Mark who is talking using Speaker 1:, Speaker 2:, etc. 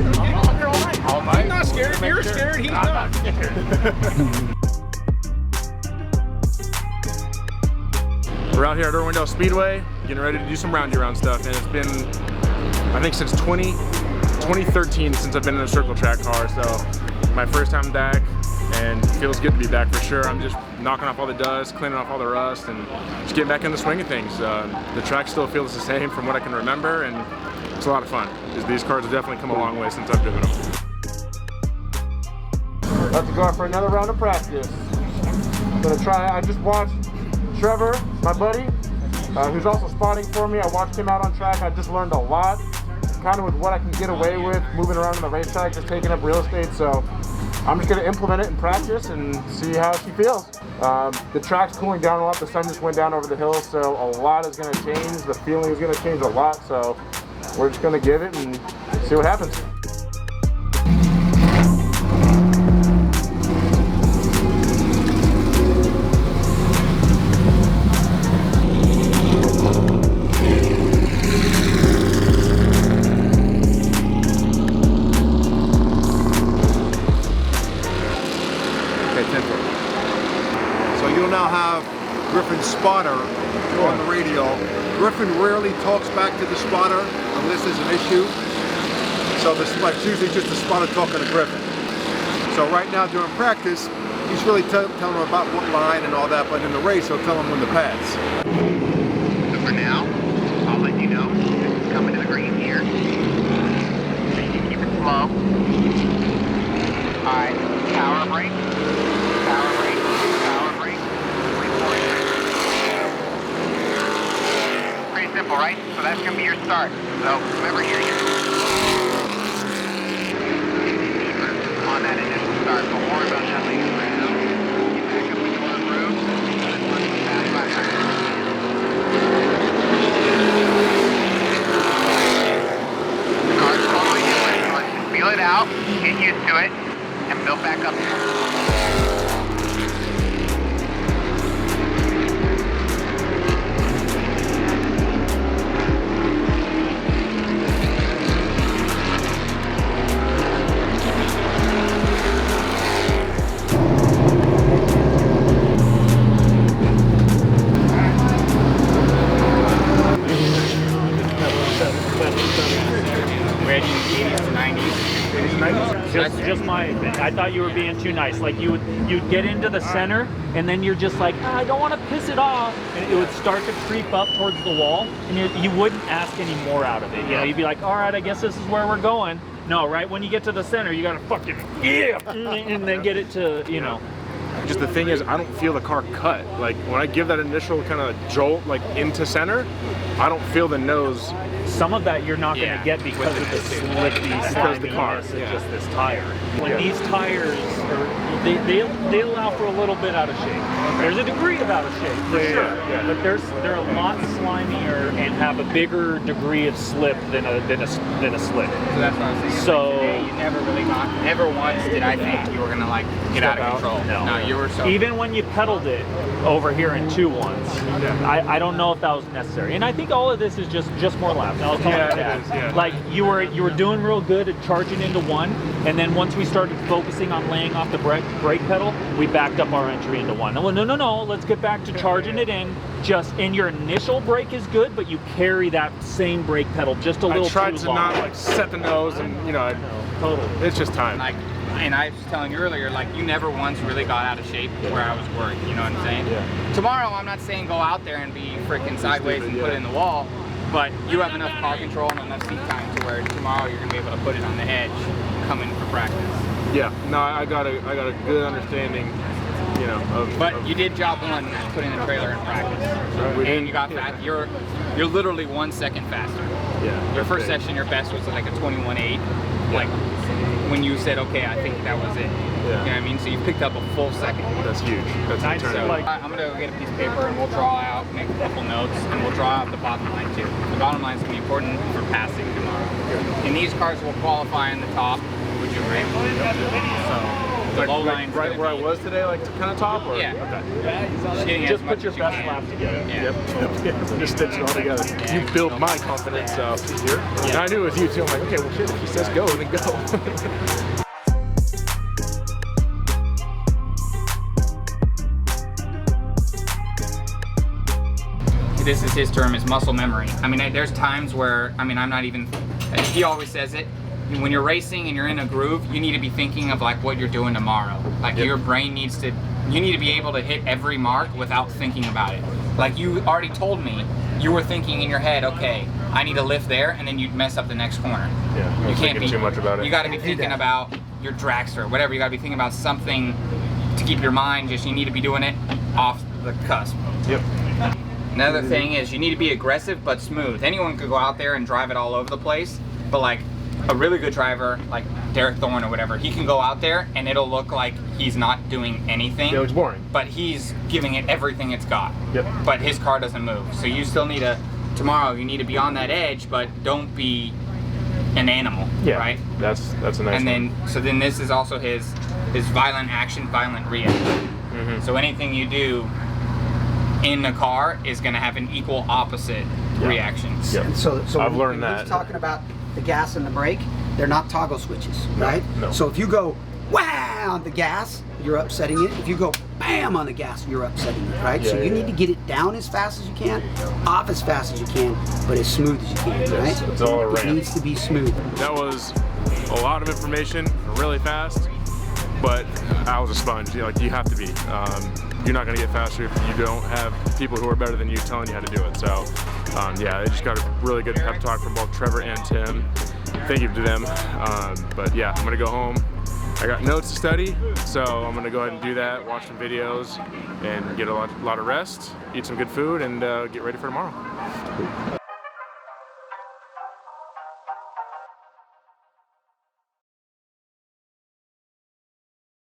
Speaker 1: I'm not scared. You're scared. He's not scared. We're out here at Irwindale Speedway, getting ready to do some round-around stuff, and it's been, I think, since 2013 since I've been in a circle track car. So my first time back, and it feels good to be back for sure. I'm just knocking off all the dust, cleaning off all the rust, and just getting back in the swing of things. The track still feels the same from what I can remember, and it's a lot of fun. These cars have definitely come a long way since I've driven them. About to go out for another round of practice. I'm gonna try. I just watched Trevor, my buddy, who's also spotting for me. I watched him out on track. I just learned a lot, kind of with what I can get away with moving around on the racetrack, just taking up real estate. So I'm just gonna implement it in practice and see how she feels. The track's cooling down a lot. The sun just went down over the hill, so a lot is gonna change. The feeling is gonna change a lot. So we're just gonna give it and see what happens.
Speaker 2: So you'll now have Griffin's spotter on the radio. Griffin rarely talks back to the spotter unless there's an issue. So this is like usually just the spotter talking to Griffin. So right now during practice, he's really telling him about what line and all that, but in the race he'll tell him when to pass.
Speaker 3: So for now, I'll let you know this is coming to the green here. So you can keep it slow. Alright, power brake. Power brake. Power brake. Pretty simple, right? So that's going to be your start. So remember here, you're on that initial start. Don't worry about that later right now. Get back up into our groove. Let's run some fast fire. The car's following you in, so let's just feel it out, get used to it, and build back up here.
Speaker 4: Just my opinion. I thought you were being too nice. Like you'd get into the center, and then you're just like, I don't want to piss it off, and it would start to creep up towards the wall, and you wouldn't ask any more out of it. You know, you'd be like, all right, I guess this is where we're going. No, right when you get to the center, you gotta fucking and then get it to, you know.
Speaker 1: Just the thing is, I don't feel the car cut. Like when I give that initial kind of jolt, like into center, I don't feel the nose.
Speaker 4: Some of that you're not going to get because of the slippy, sliminess of just this tire. When these tires, they allow for a little bit out of shape. There's a degree of out of shape, for sure. But they're a lot slimier and have a bigger degree of slip than a slip.
Speaker 3: So that's what I was thinking.
Speaker 4: So
Speaker 3: today you never really got, never once did I think you were going to like get out of control. No, you were so.
Speaker 4: Even when you pedaled it over here in 2-1s, I don't know if that was necessary. And I think all of this is just more laps. I'll tell you that. Like you were doing real good at charging into one, and then once we started focusing on laying off the brake pedal, we backed up our entry into one. No, let's get back to charging it in. And your initial brake is good, but you carry that same brake pedal just a little too long.
Speaker 1: I tried to not like set the nose, and you know,
Speaker 4: totally.
Speaker 1: It's just time.
Speaker 3: Like, and I was telling you earlier, like you never once really got out of shape where I was worried. You know what I'm saying?
Speaker 1: Yeah.
Speaker 3: Tomorrow, I'm not saying go out there and be freaking sideways and put it in the wall, but you have enough car control and enough seat time to where tomorrow you're gonna be able to put it on the edge, coming for practice.
Speaker 1: Yeah. No, I got a good understanding. You know,
Speaker 3: but you did job one putting the trailer in practice, and you got fast. You're literally 1 second faster.
Speaker 1: Yeah.
Speaker 3: Your first section, your best was like a 21.8. Like when you said, okay, I think that was it.
Speaker 1: Yeah.
Speaker 3: You know what I mean? So you picked up a full second.
Speaker 1: That's huge. That's
Speaker 4: nice.
Speaker 1: so
Speaker 4: Like,
Speaker 3: I'm gonna go get a piece of paper and we'll draw out, make a couple notes, and we'll draw out the bottom line too. The bottom line is gonna be important for passing tomorrow. And these cars will qualify in the top. Would you agree? So The low line's
Speaker 1: right
Speaker 3: gonna
Speaker 1: where I
Speaker 3: be-
Speaker 1: was today, like kind of top? Or?
Speaker 3: Yeah.
Speaker 1: Okay.
Speaker 3: Getting
Speaker 4: Just
Speaker 3: as much
Speaker 4: put your
Speaker 3: as you
Speaker 4: best
Speaker 3: can.
Speaker 4: lap together.
Speaker 3: Yeah.
Speaker 1: Just stitch it all together.
Speaker 3: Yeah,
Speaker 1: You built my confidence, so.
Speaker 3: Yeah.
Speaker 1: And I knew it was you too. I'm like, okay, well shit, if he says go, then go.
Speaker 3: This is his term, is muscle memory. I mean, there's times where, I mean, I'm not even, he always says it, when you're racing and you're in a groove, you need to be thinking of like what you're doing tomorrow. Like your brain needs to, you need to be able to hit every mark without thinking about it. Like you already told me, you were thinking in your head, okay, I need to lift there, and then you'd mess up the next corner.
Speaker 1: Yeah, I'm
Speaker 3: You can't be
Speaker 1: too much about it.
Speaker 3: You got to be thinking about your dragster, whatever. You got to be thinking about something to keep your mind. Just you need to be doing it off the cusp.
Speaker 1: Yep.
Speaker 3: Another thing is you need to be aggressive but smooth. Anyone could go out there and drive it all over the place, but like a really good driver, like Derek Thorne or whatever, he can go out there and it'll look like he's not doing anything.
Speaker 1: Yeah, it's boring.
Speaker 3: But he's giving it everything it's got.
Speaker 1: Yep.
Speaker 3: But his car doesn't move. So you still need to, tomorrow you need to be on that edge, but don't be an animal,
Speaker 1: Yeah.
Speaker 3: right?
Speaker 1: That's a nice
Speaker 3: And
Speaker 1: one.
Speaker 3: then, so then this is also his violent action, violent reaction.
Speaker 1: Mm-hmm.
Speaker 3: So anything you do in the car is going to have an equal opposite reaction.
Speaker 1: Yep.
Speaker 5: And so
Speaker 1: I've
Speaker 5: when
Speaker 1: learned
Speaker 5: he's
Speaker 1: that.
Speaker 5: talking about the gas and the brake, they're not toggle switches, right?
Speaker 1: no.
Speaker 5: So if you go wow on the gas, you're upsetting it. If you go bam on the gas, you're upsetting it, right? So
Speaker 1: Yeah,
Speaker 5: you
Speaker 1: yeah,
Speaker 5: need to get it down as fast as you can, off as fast as you can, but as smooth as you can, right?
Speaker 1: it's all a
Speaker 5: It
Speaker 1: ramp.
Speaker 5: needs to be smooth.
Speaker 6: That was a lot of information, really fast, but I was a sponge. Like you have to be. You're not going to get faster if you don't have people who are better than you telling you how to do it. So, yeah, I just got a really good pep talk from both Trevor and Tim. Thank you to them. But yeah, I'm going to go home. I got notes to study, so I'm going to go ahead and do that, watch some videos, and get a lot of rest, eat some good food, and get ready for tomorrow.